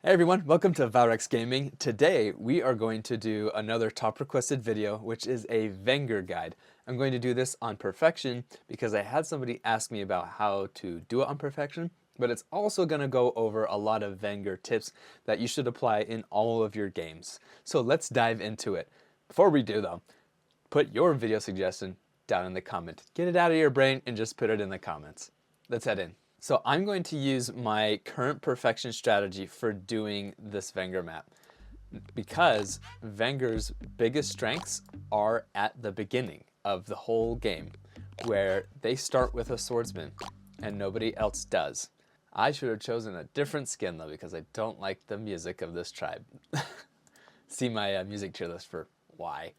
Hey everyone, welcome to Valrex Gaming. Today we are going to do another top requested video, which is a Vengir guide. I'm going to do this on perfection because I had somebody ask me about how to do it on perfection, but it's also going to go over a lot of Vengir tips that you should apply in all of your games. So let's dive into it. Before we do though, put your video suggestion down in the comment. Get it out of your brain and just put it in the comments. Let's head in. So I'm going to use my current perfection strategy for doing this Vengir map because Vengir's biggest strengths are at the beginning of the whole game, where they start with a swordsman and nobody else does. I should have chosen a different skin though because I don't like the music of this tribe. See my music tier list for why.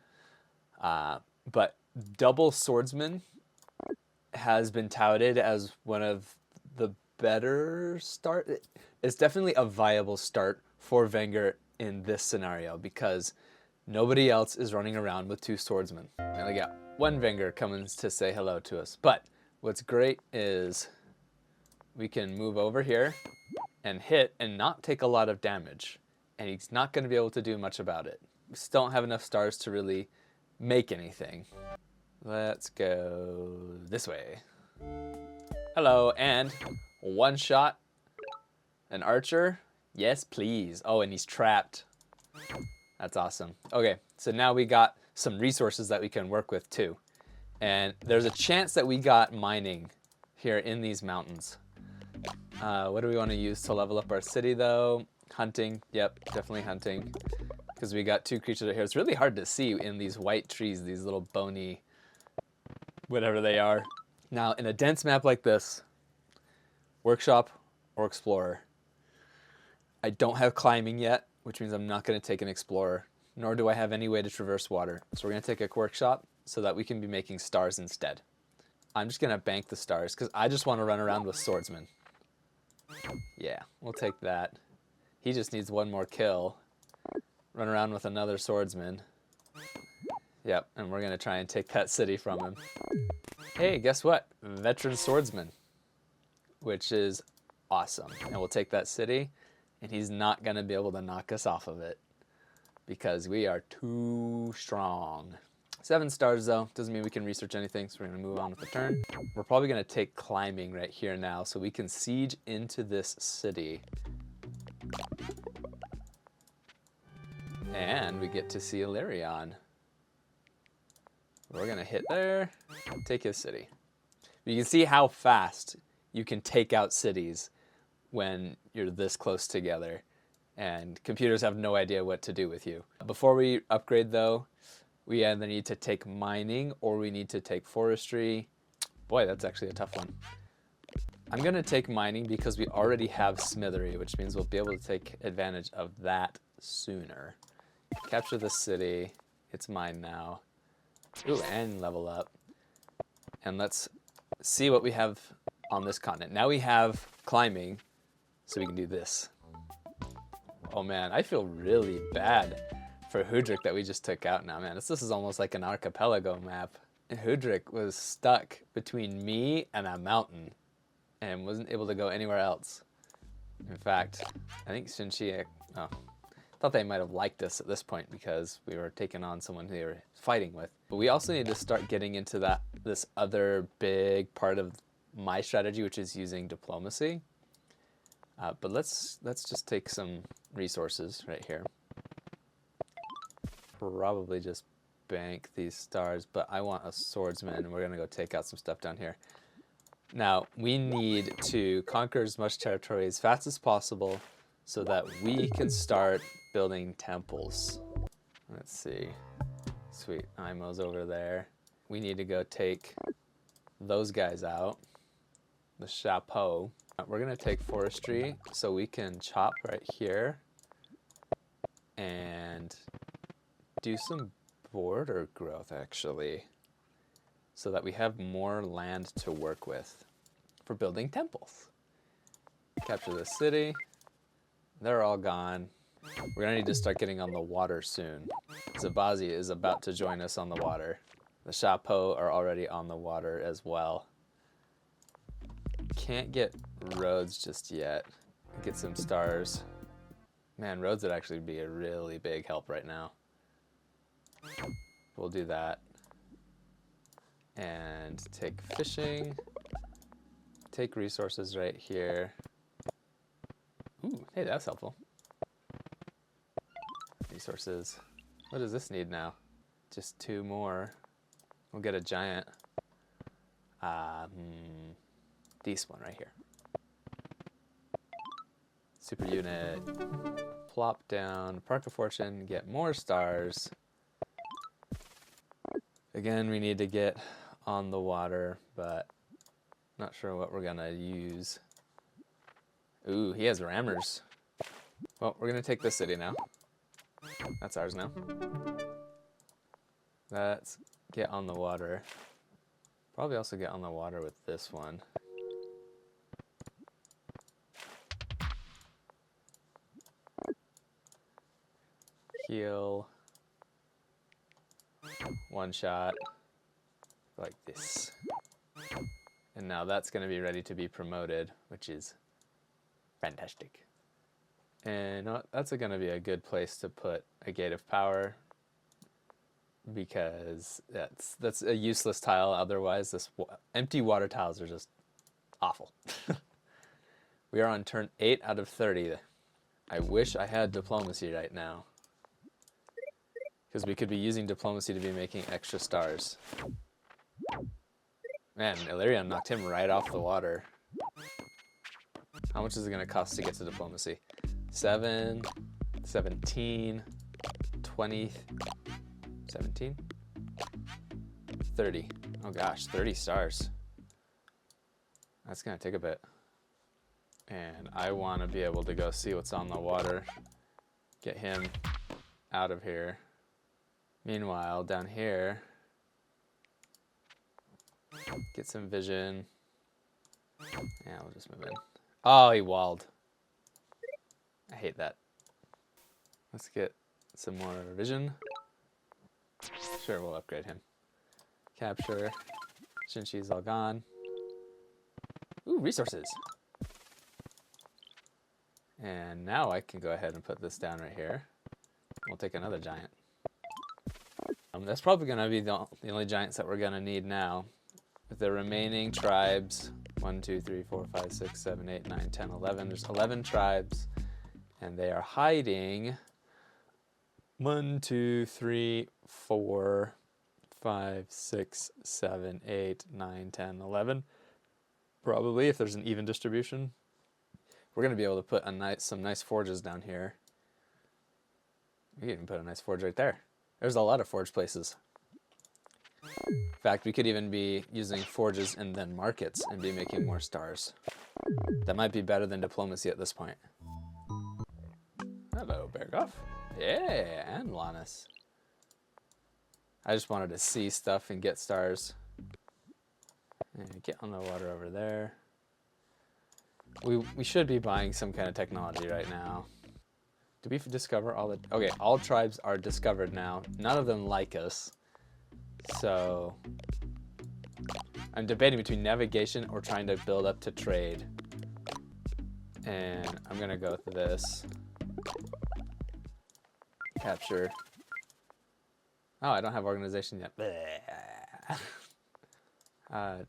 But double swordsman has been touted as one of the better start. It's definitely a viable start for Vengir in this scenario because nobody else is running around with two swordsmen. We only got one Vengir coming to say hello to us. But what's great is we can move over here and hit and not take a lot of damage. And he's not going to be able to do much about it. We still don't have enough stars to really make anything. Let's go this way. Hello, and one shot. An archer? Yes, please. Oh, and he's trapped. That's awesome. Okay, so now we got some resources that we can work with too. And there's a chance that we got mining here in these mountains. What do we want to use to level up our city though? Hunting. Yep, definitely hunting. Because we got two creatures right here. It's really hard to see in these white trees, these little bony, whatever they are. Now, in a dense map like this, workshop or explorer. I don't have climbing yet, which means I'm not going to take an explorer, nor do I have any way to traverse water. So we're going to take a workshop so that we can be making stars instead. I'm just going to bank the stars because I just want to run around with swordsmen. Yeah, we'll take that. He just needs one more kill. Run around with another swordsman. Yep, and we're going to try and take that city from him. Hey, guess what? Veteran swordsman, which is awesome. And we'll take that city, and he's not going to be able to knock us off of it because we are too strong. 7 stars, though. Doesn't mean we can research anything, so we're going to move on with the turn. We're probably going to take climbing right here now so we can siege into this city. And we get to see Illyrion. We're going to hit there, take his city. You can see how fast you can take out cities when you're this close together, and computers have no idea what to do with you. Before we upgrade, though, we either need to take mining or we need to take forestry. Boy, that's actually a tough one. I'm going to take mining because we already have smithery, which means we'll be able to take advantage of that sooner. Capture the city. It's mine now. Ooh, and level up. And let's see what we have on this continent. Now we have climbing, so we can do this. Oh man, I feel really bad for Hudrik that we just took out now, man. This is almost like an archipelago map. Hudrik was stuck between me and a mountain and wasn't able to go anywhere else. In fact, I think Shinchi, thought they might have liked us at this point because we were taking on someone they were fighting with. But we also need to start getting into this other big part of my strategy, which is using diplomacy. But let's just take some resources right here. Probably just bank these stars, but I want a swordsman, and we're gonna go take out some stuff down here. Now, we need to conquer as much territory as fast as possible so that we can start building temples. Let's see. Sweet, Imo's over there. We need to go take those guys out. The chapeau. We're gonna take forestry so we can chop right here and do some border growth actually, so that we have more land to work with for building temples. Capture the city. They're all gone. We're gonna need to start getting on the water soon. Zabazi is about to join us on the water. The chapeau are already on the water as well. Can't get roads just yet. Get some stars. Man, roads would actually be a really big help right now. We'll do that. And take fishing. Take resources right here. Ooh, hey, that's helpful. Resources. What does this need now? Just 2 more. We'll get a giant. This one right here. Super unit. Plop down. Park of Fortune. Get more stars. Again, we need to get on the water, but not sure what we're gonna use. Ooh, he has rammers. Well, we're gonna take this city now. That's ours now. Let's get on the water. Probably also get on the water with this one. Heal. One shot. Like this. And now that's going to be ready to be promoted, which is fantastic. And that's going to be a good place to put a gate of power, because that's a useless tile otherwise. Empty water tiles are just awful. We are on turn 8 out of 30. I wish I had diplomacy right now, because we could be using diplomacy to be making extra stars. Man, Illyrian knocked him right off the water. How much is it going to cost to get to diplomacy? 7, 17, 20, 17, 30. Oh gosh, 30 stars. That's going to take a bit. And I want to be able to go see what's on the water. Get him out of here. Meanwhile, down here, get some vision. Yeah, we'll just move in. Oh, he walled. I hate that. Let's get some more vision. Sure, we'll upgrade him. Capture. Shinchi's all gone. Ooh, resources. And now I can go ahead and put this down right here. We'll take another giant. That's probably going to be the only giants that we're going to need now. With the remaining tribes, 1, 2, 3, 4, 5, 6, 7, 8, 9, 10, 11. There's 11 tribes, and they are hiding 1, 2, 3, 4, 5, 6, 7, 8, 9, 10, 11. Probably, if there's an even distribution. We're going to be able to put some nice forges down here. We can even put a nice forge right there. There's a lot of forge places. In fact, we could even be using forges and then markets and be making more stars. That might be better than diplomacy at this point. Hello, Berghoff. Yeah, and Lannis. I just wanted to see stuff and get stars. And get on the water over there. We should be buying some kind of technology right now. Did we discover all the... Okay, all tribes are discovered now. None of them like us. So I'm debating between navigation or trying to build up to trade. And I'm going to go with this. Capture. Oh, I don't have organization yet. Yeah,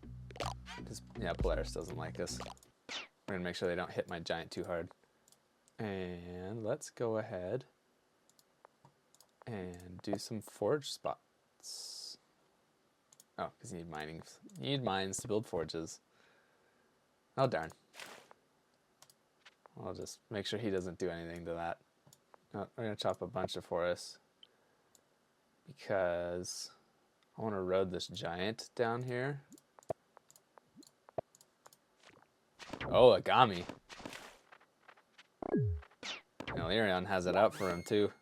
Polaris doesn't like us. We're going to make sure they don't hit my giant too hard. And let's go ahead and do some forge spots. Oh, because you need mining. You need mines to build forges. Oh, darn. I'll just make sure he doesn't do anything to that. No, we're going to chop a bunch of forests because I want to road this giant down here. Oh, Agami. Illyrian has it out for him too.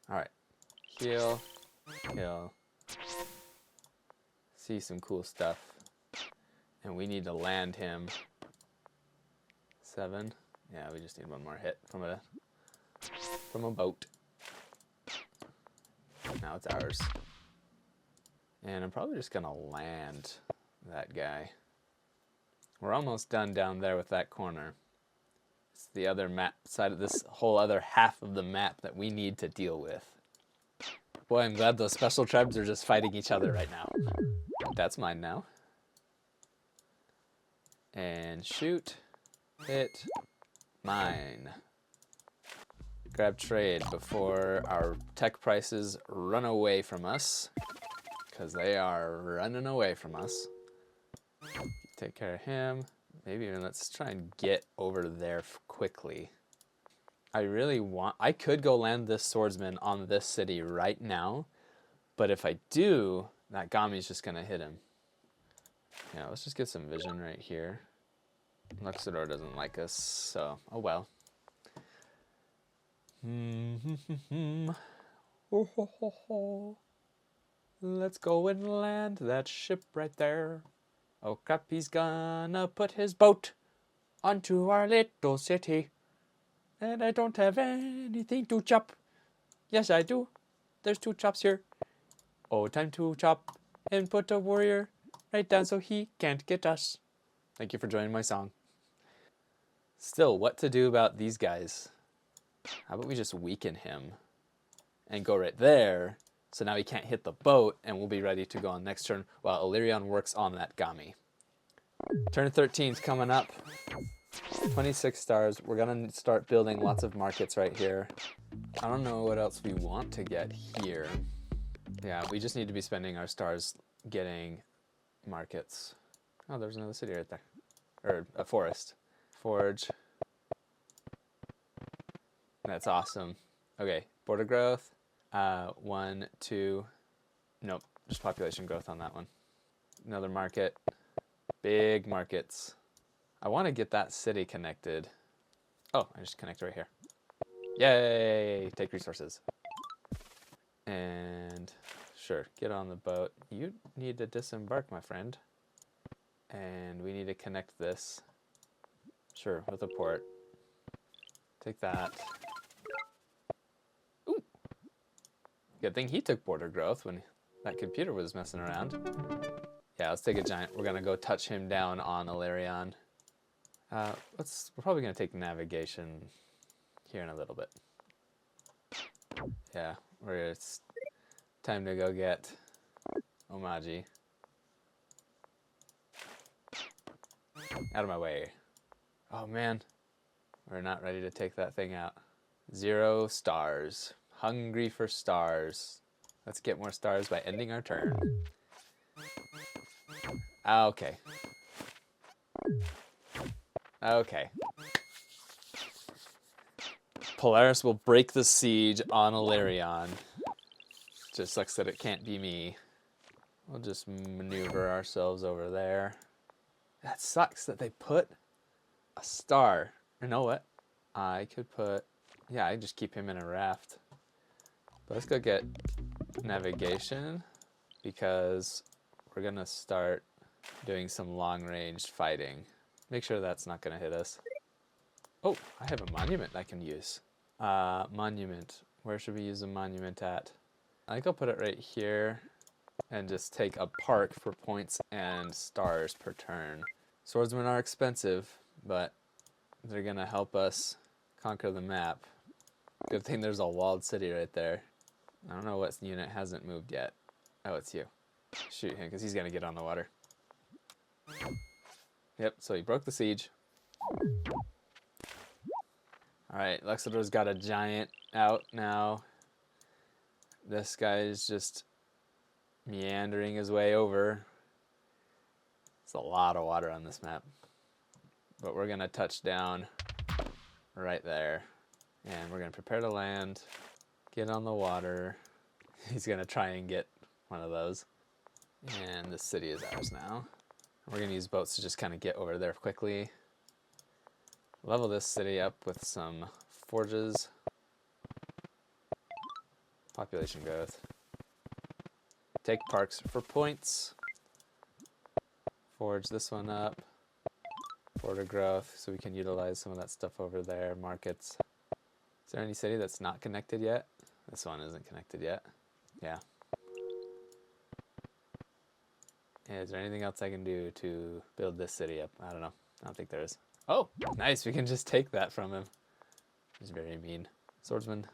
Alright. Heal. Heal. See some cool stuff. And we need to land him. 7. Yeah, we just need one more hit from a boat. Now it's ours. And I'm probably just gonna land that guy. We're almost done down there with that corner. It's the other map side of this whole other half of the map that we need to deal with. Boy, I'm glad those special tribes are just fighting each other right now. That's mine now. And shoot. Hit. Mine. Grab trade before our tech prices run away from us. Because they are running away from us. Take care of him. Maybe even let's try and get over there quickly. I could go land this swordsman on this city right now. But if I do, that Gami's just going to hit him. Yeah, let's just get some vision right here. Luxador doesn't like us, so oh well. Let's go and land that ship right there. Oh crap, he's gonna put his boat onto our little city. And I don't have anything to chop. Yes, I do. There's 2 chops here. Oh, time to chop and put a warrior right down so he can't get us. Thank you for joining my song. Still, what to do about these guys? How about we just weaken him and go right there, so now he can't hit the boat, and we'll be ready to go on next turn while Illyrion works on that Gami. Turn 13's coming up. 26 stars. We're gonna start building lots of markets right here. I don't know what else we want to get here. Yeah, we just need to be spending our stars getting markets. Oh, there's another city right there. Or a forest. Forge. That's awesome. Okay, border growth. 1, 2. Nope, just population growth on that one. Another market. Big markets. I want to get that city connected. Oh, I just connect right here. Yay! Take resources. And sure, get on the boat. You need to disembark, my friend. And we need to connect this. Sure, with a port. Take that. Ooh! Good thing he took border growth when that computer was messing around. Yeah, let's take a giant. We're gonna go touch him down on Illyrion. We're probably gonna take navigation here in a little bit. Yeah, it's time to go get Omaji. Out of my way. Oh man, we're not ready to take that thing out. 0 stars. Hungry for stars. Let's get more stars by ending our turn. Okay. Okay. Polaris will break the siege on Illyrion. Just sucks that it can't be me. We'll just maneuver ourselves over there. That sucks that they put a star. You know what? I could put... Yeah, I just keep him in a raft. But let's go get navigation, because we're going to start doing some long-range fighting. Make sure that's not going to hit us. Oh, I have a monument I can use. Monument. Where should we use a monument at? I think I'll put it right here and just take a park for points and stars per turn. Swordsmen are expensive, but they're going to help us conquer the map. Good thing there's a walled city right there. I don't know what unit hasn't moved yet. Oh, it's you. Shoot him, because he's going to get on the water. Yep, so he broke the siege. Alright, Luxador's got a giant out now. This guy is just meandering his way over. It's a lot of water on this map. But we're going to touch down right there. And we're going to prepare to land, get on the water. He's going to try and get one of those. And this city is ours now. We're going to use boats to just kind of get over there quickly. Level this city up with some forges. Population growth. Take parks for points. Forge this one up. Border growth, so we can utilize some of that stuff over there. Markets. Is there any city that's not connected yet? This one isn't connected yet. Yeah. Is there anything else I can do to build this city up? I don't know. I don't think there is. Oh, nice. We can just take that from him. He's very mean. Swordsman.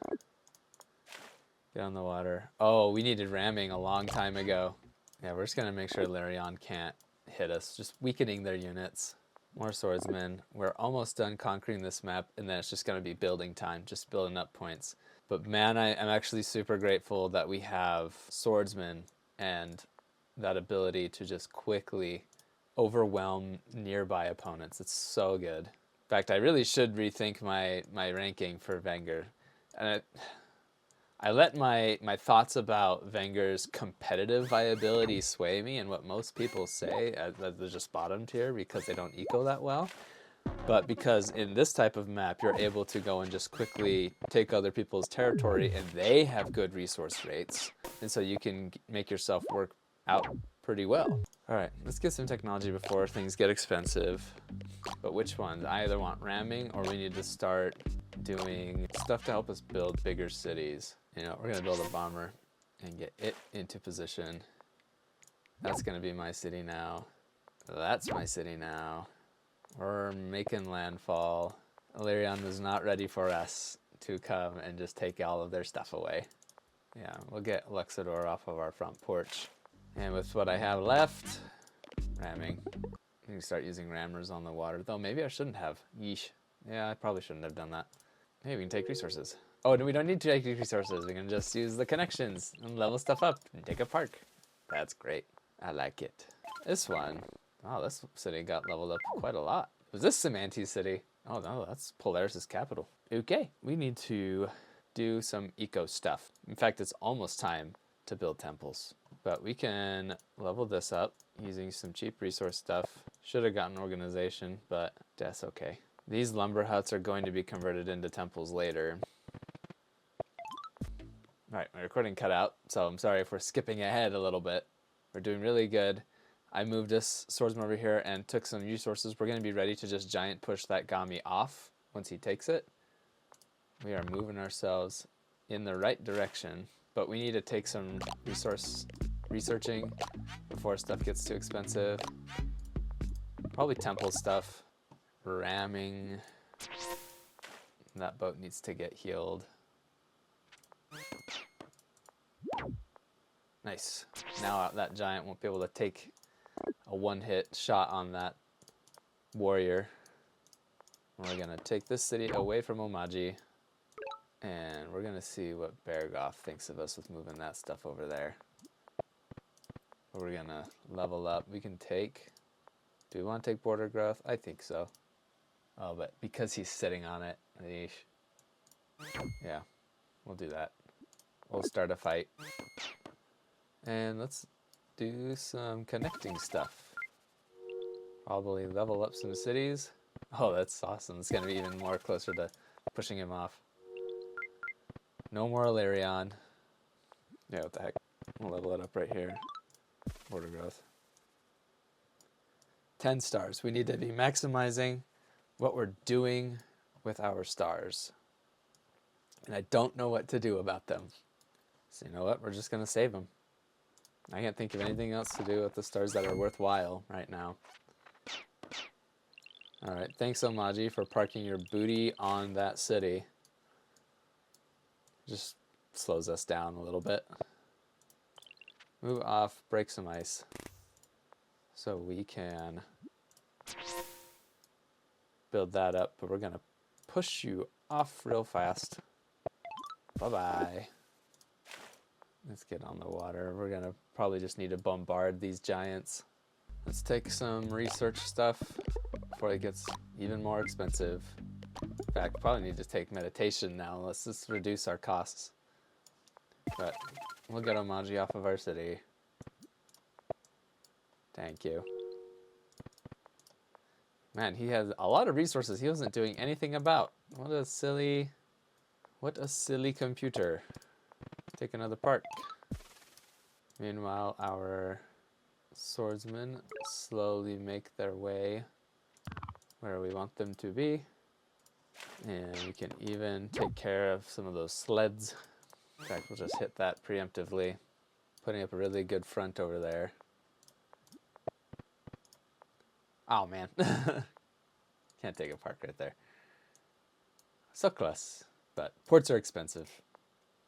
Get on the water. Oh, we needed ramming a long time ago. Yeah, we're just going to make sure Larion can't hit us. Just weakening their units. More swordsmen. We're almost done conquering this map, and then it's just going to be building time. Just building up points. But man, I'm actually super grateful that we have swordsmen and that ability to just quickly overwhelm nearby opponents. It's so good. In fact, I really should rethink my ranking for Vengir. And I let my thoughts about Vengir's competitive viability sway me and what most people say that they're just bottom tier because they don't eco that well. But because in this type of map, you're able to go and just quickly take other people's territory and they have good resource rates. And so you can make yourself work out pretty well. All right, let's get some technology before things get expensive. But which ones? I either want ramming or we need to start doing stuff to help us build bigger cities. You know, we're gonna build a bomber and get it into position. That's gonna be my city now. That's my city now. We're making landfall. Illyrian was not ready for us to come and just take all of their stuff away. Yeah, we'll get Luxador off of our front porch. And with what I have left, ramming. I can start using rammers on the water, though maybe I shouldn't have. Yeesh. Yeah, I probably shouldn't have done that. Hey, we can take resources. Oh, no, we don't need to take resources. We can just use the connections and level stuff up and take a park. That's great. I like it. This one. Oh, this city got leveled up quite a lot. Was this Semanti's city? Oh, no, that's Polaris' capital. Okay, we need to do some eco stuff. In fact, it's almost time to build temples. But we can level this up using some cheap resource stuff. Should have gotten organization, but that's okay. These lumber huts are going to be converted into temples later. All right, my recording cut out, so I'm sorry if we're skipping ahead a little bit. We're doing really good. I moved this swordsman over here and took some resources. We're going to be ready to just giant push that Gami off once he takes it. We are moving ourselves in the right direction, but we need to take some researching before stuff gets too expensive. Probably temple stuff. Ramming. That boat needs to get healed. Nice. Now that giant won't be able to take a one-hit shot on that warrior. We're going to take this city away from Omaji. And we're going to see what Bergoff thinks of us with moving that stuff over there. We're going to level up. We can take... Do we want to take border growth? I think so. Oh, but because he's sitting on it, yeah, we'll do that. We'll start a fight. And let's do some connecting stuff. Probably level up some cities. Oh, that's awesome. It's going to be even more closer to pushing him off. No more Illyrian. Yeah, what the heck. We'll level it up right here. Border growth. 10 stars. We need to be maximizing what we're doing with our stars. And I don't know what to do about them. So you know what? We're just going to save them. I can't think of anything else to do with the stars that are worthwhile right now. Alright, thanks Omaji for parking your booty on that city. Just slows us down a little bit. Move off, break some ice. So we can build that up, but we're going to push you off real fast. Bye-bye. Let's get on the water. We're going to probably just need to bombard these giants. Let's take some research stuff before it gets even more expensive. In fact, probably need to take meditation now. Let's just reduce our costs. But we'll get Omaji off of our city. Thank you. Man, he has a lot of resources he wasn't doing anything about. What a silly computer. Take another park. Meanwhile, our swordsmen slowly make their way where we want them to be. And we can even take care of some of those sleds. In fact, we'll just hit that preemptively. Putting up a really good front over there. Can't take a park right there. So close, but ports are expensive.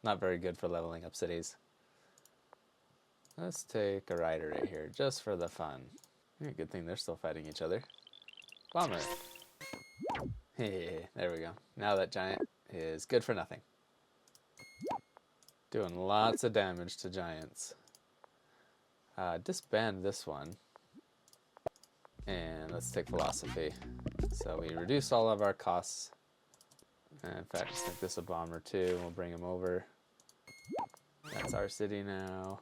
Not very good for leveling up cities. Let's take a rider right here, just for the fun. Yeah, good thing they're still fighting each other. Bomber. Hey, there we go. Now that giant is good for nothing. Doing lots of damage to giants. Disband this one. And let's take philosophy. So we reduce all of our costs. And in fact, let's make this a bomber too. We'll bring him over. That's our city now.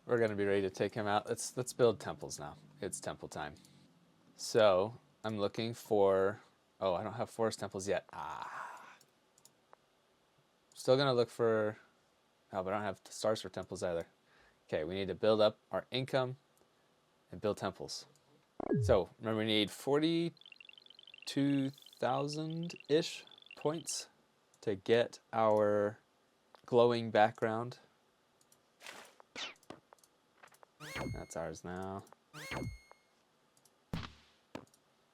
We're going to be ready to take him out. Let's build temples now. It's temple time. So I'm looking for... Oh, I don't have forest temples yet. Still going to look for... Oh, but I don't have stars for temples either. Okay, we need to build up our income and build temples. So remember, we need 42,000-ish points to get our glowing background. That's ours now.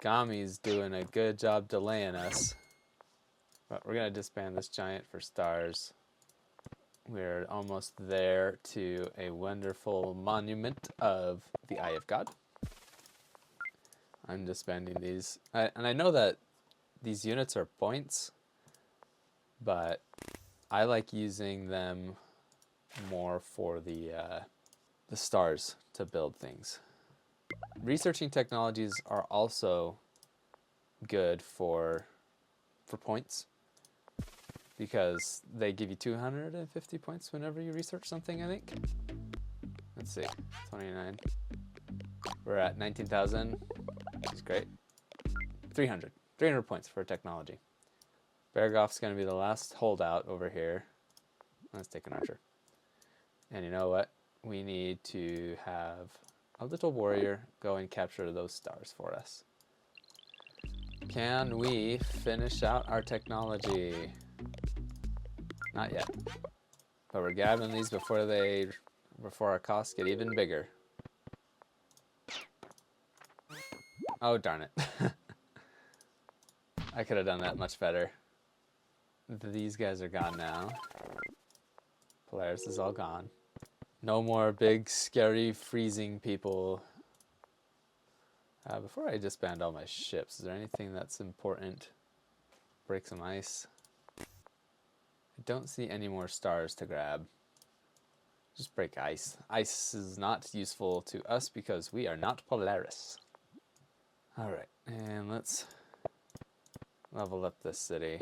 Gami's doing a good job delaying us. But we're going to disband this giant for stars. We're almost there to a wonderful monument of the Eye of God. I'm disbanding these. And I know that these units are points, but I like using them more for the stars to build things. Researching technologies are also good for points, because they give you 250 points whenever you research something, I think. Let's see, 29. We're at 19,000, which is great. 300 points for technology. Bergoff's going to be the last holdout over here. Let's take an archer. And you know what? We need to have a little warrior go and capture those stars for us. Can we finish out our technology? Not yet. But we're grabbing these before our costs get even bigger. Oh, darn it. I could have done that much better. These guys are gone now. Polaris is all gone. No more big, scary, freezing people. Before I disband all my ships, is there anything that's important? Break some ice. I don't see any more stars to grab. Just break ice. Ice is not useful to us because we are not Polaris. Alright, and let's level up this city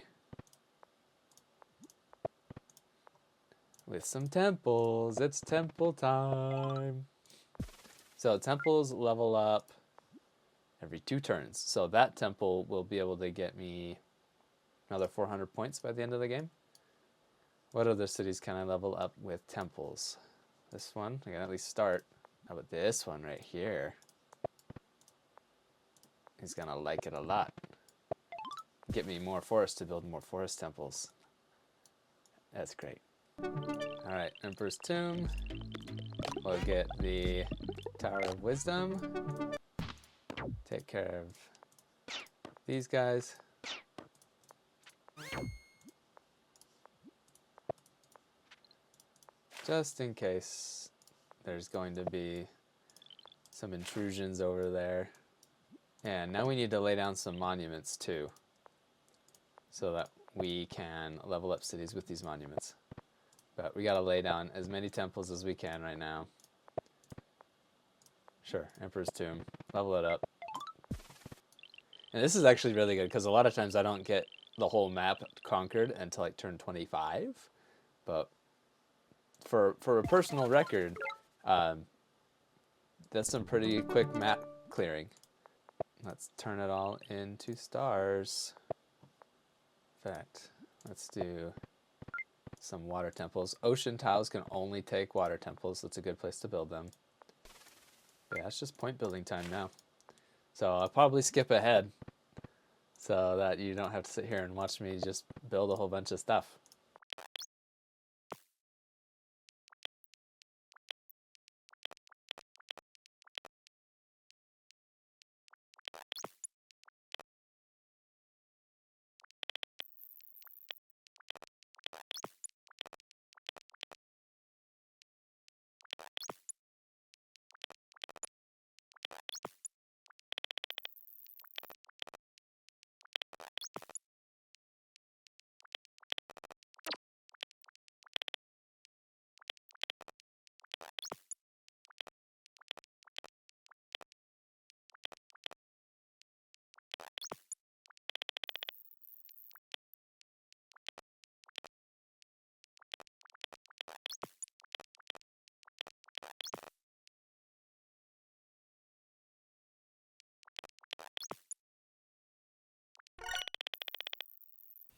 with some temples. It's temple time. So temples level up every 2 turns. So that temple will be able to get me another 400 points by the end of the game. What other cities can I level up with temples? This one, I can at least start. How about this one right here? He's gonna like it a lot. Get me more forest to build more forest temples. That's great. Alright, Emperor's Tomb. We'll get the Tower of Wisdom. Take care of these guys. Just in case there's going to be some intrusions over there. And now we need to lay down some monuments too, so that we can level up cities with these monuments. But we gotta lay down as many temples as we can right now. Sure, Emperor's Tomb. Level it up. And this is actually really good, because a lot of times I don't get the whole map conquered until like turn 25. But for a personal record, that's some pretty quick map clearing. Let's turn it all into stars. In fact, let's do some water temples. Ocean tiles can only take water temples. That's a good place to build them. But yeah, it's just point building time now. So I'll probably skip ahead so that you don't have to sit here and watch me just build a whole bunch of stuff.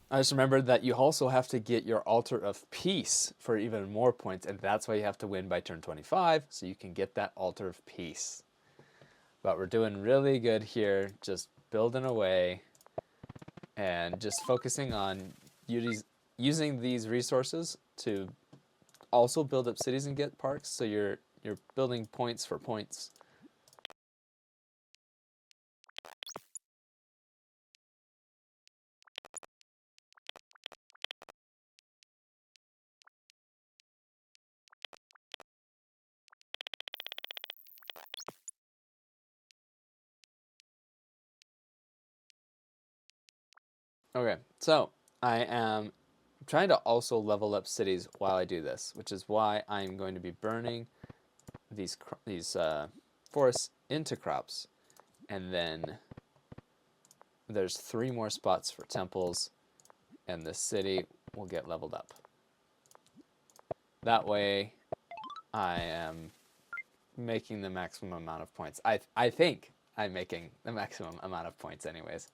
I just remembered that you also have to get your Altar of Peace for even more points, and that's why you have to win by turn 25, so you can get that Altar of Peace. But we're doing really good here, just building away and just focusing on using these resources to also build up cities and get parks, so you're building points for points. Okay, so I am trying to also level up cities while I do this, which is why I'm going to be burning these forests into crops, and then there's 3 more spots for temples, and the city will get leveled up. That way, I am making the maximum amount of points. I think I'm making the maximum amount of points anyways.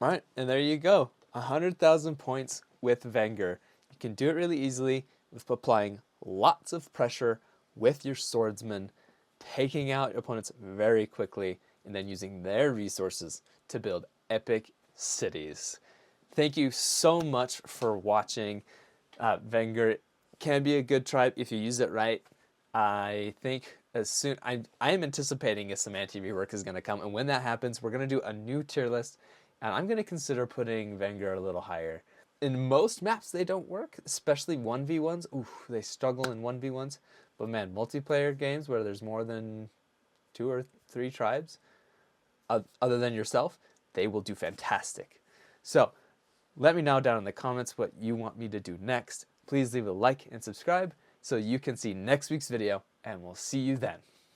All right, and there you go. 100,000 points with Vengir. You can do it really easily with applying lots of pressure with your swordsmen, taking out opponents very quickly, and then using their resources to build epic cities. Thank you so much for watching. Vengir can be a good tribe if you use it right. I think I am anticipating a Semanti rework is going to come, and when that happens, we're going to do a new tier list, and I'm going to consider putting Vengir a little higher. In most maps, they don't work, especially 1v1s. Ooh, they struggle in 1v1s. But man, multiplayer games where there's more than 2 or 3 tribes, other than yourself, they will do fantastic. So, let me know down in the comments what you want me to do next. Please leave a like and subscribe so you can see next week's video, and we'll see you then.